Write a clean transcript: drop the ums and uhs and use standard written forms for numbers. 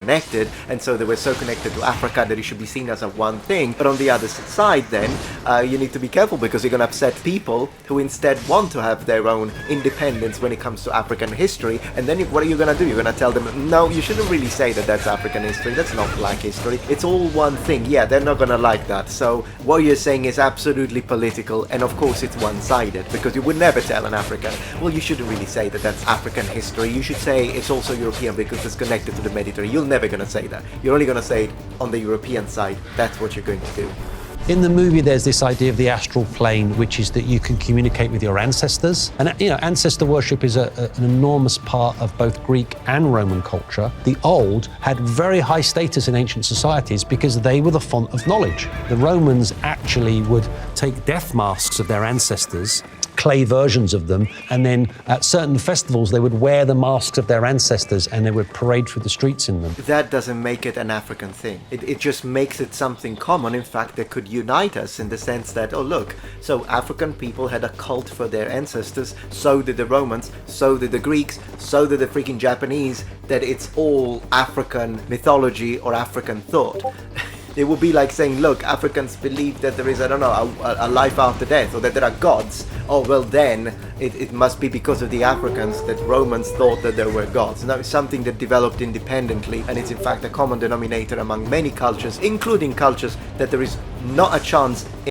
connected, and so they were so connected to Africa that it should be seen as a one thing. But on the other side then, you need to be careful, because you're going to upset people who instead want to have their own independence when it comes to African history. And then what are you going to do? You're going to tell them, no, you shouldn't really say that that's African history, that's not black history, it's all one thing. Yeah, they're not going to like that. So what you're saying is absolutely political, and of course it's one-sided, because you would never tell an African, well, you shouldn't really say that that's African history, you should say it's also European because it's connected to the Mediterranean. You're never going to say that. You're only going to say it on the European side. That's what you're going to do. In the movie, there's this idea of the astral plane, which is that you can communicate with your ancestors. And, ancestor worship is an enormous part of both Greek and Roman culture. The old had very high status in ancient societies because they were the font of knowledge. The Romans actually would take death masks of their ancestors, clay versions of them, and then at certain festivals they would wear the masks of their ancestors and they would parade through the streets in them. That doesn't make it an African thing. It just makes it something common, in fact, that could unite us, in the sense that, oh look, so African people had a cult for their ancestors, so did the Romans, so did the Greeks, so did the freaking Japanese, that it's all African mythology or African thought. It would be like saying, look, Africans believe that there is, I don't know, a life after death, or that there are gods. Oh, well then, it must be because of the Africans that Romans thought that there were gods. Now, it's something that developed independently, and it's in fact a common denominator among many cultures, including cultures that there is not a chance